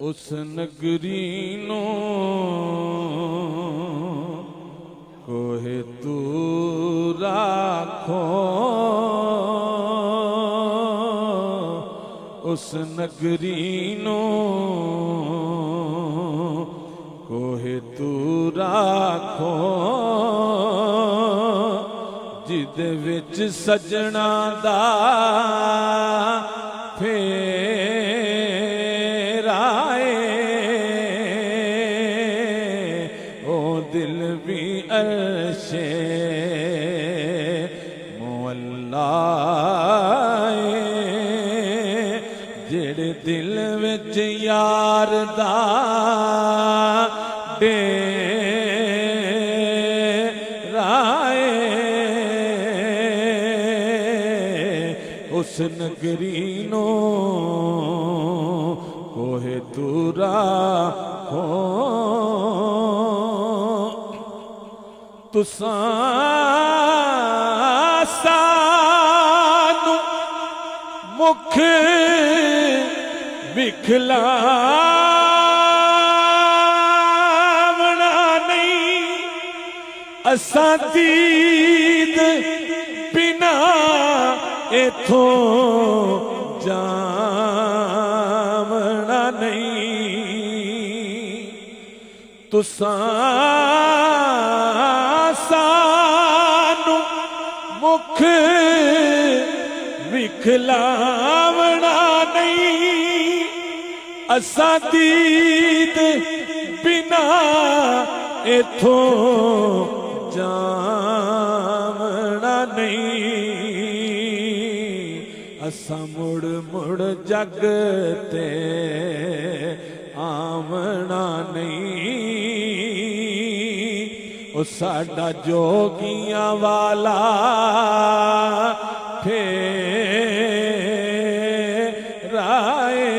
اس نگری نو کوہ طور آکھو، اس نگری نو کوہ طور آکھو، جدے وچ سجنا دا پھیر آئے، او دل بھی عرش مولا جڑے دل وچ یار دا ڈیر آئے، اس نگری نو کوہ طور آکھو، تساں سانو مکھ وکھلاونا نہیں، اساں دید بنا ایتھوں جاونا نہیں، تساں سانو مکھ وکھلاونا نہیں، اساں دید بنا ایتھوں جاونا نہیں، اساں مڑ مڑ جگ تے آونا نہیں، او ساڈا جوگیاں والا پھیر آئے،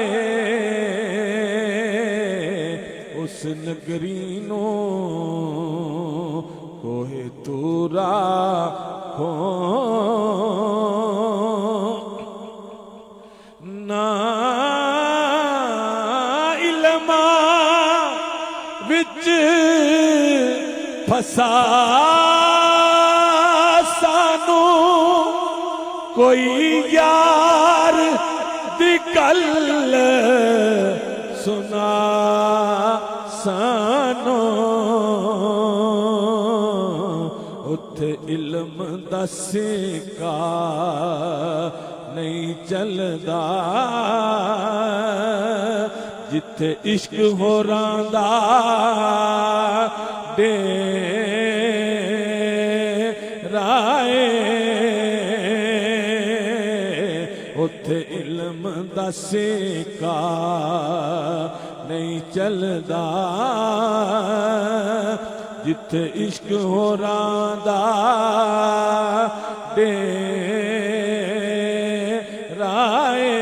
اس نگری نو کوہ طور آکھو، نا علماء وچ پھسا سانو کوئی یار دی گل سنا سانو، اتھے علم دا سکہ نہیں چلدا، جتھے عشق ہوراں دا ڈیر آئے، اتھے علم دا سکہ نہیں چلدا، جتھے عشق ہوراں دا ڈیر آئے،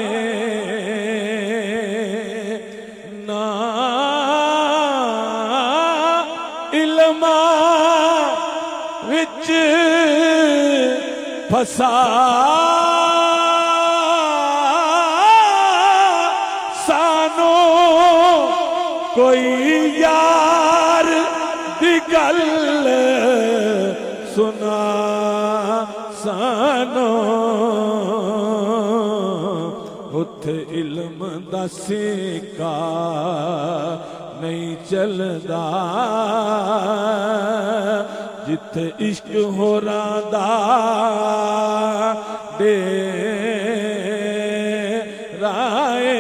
نا علماء وچ پھسا سانو کوئی یار دی گل سنا سانو، اتھے علم دا سکہ نہیں چلدا، جتھے عشق ہوراں دا ڈیر آئے،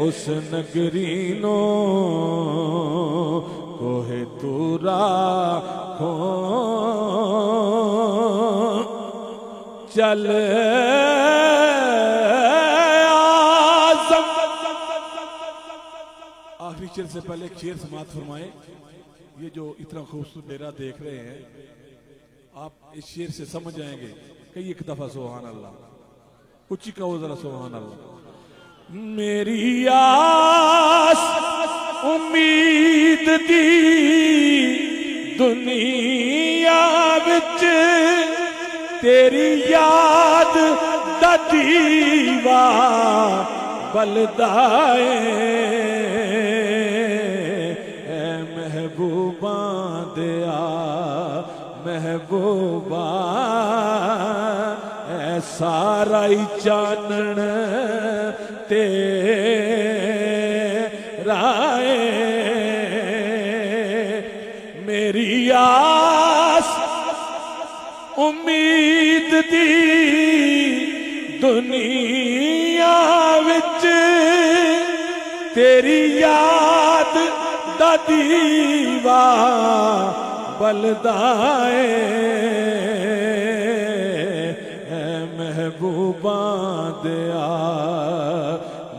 اس نگری نو کوہ طور آکھو، چل آخری شعر سے پہلے ایک شعر سماعت فرمائیں۔ یہ جو اتنا خوبصورت ڈیرہ دیکھ رہے ہیں، آپ اس شعر سے سمجھ جائیں گے کئی ایک دفعہ سبحان اللہ، اچھی کہو ذرا سبحان اللہ۔ میری آس امید دی دنیا وچ تیری یاد دا دیوا بلدائے اے محبوباں دیا محبوبہ اے سارا ہی چانن تیرا اے میری آس امید دی دنیا وچ تیری یاد دا دیوا بلدائے اے محبوباں دیا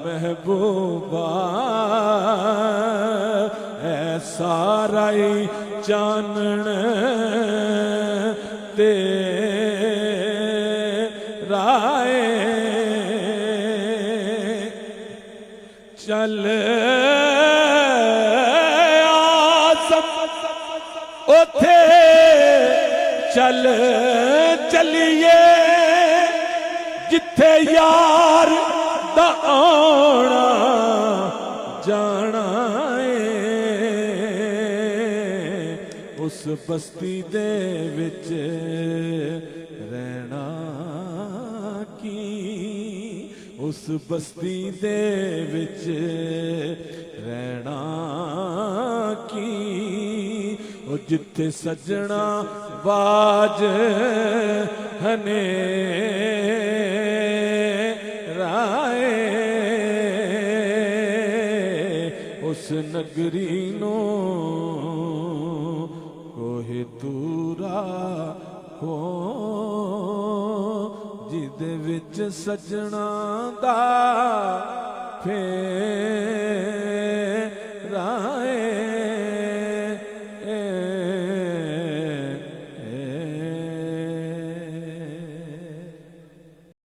محبوبہ اے سارا ہی چانن تیرا اے چل آسم اوتھے چل چلیے جتھے یار دا آنا جانا اے اس بستی دے وچ رہنا کی اس بستی دے وچ رہنا کی او جتھے سجنا باج ہنے رائے اس نگری نو کوہ تورا ہو جدے وچ سجنا دا پھر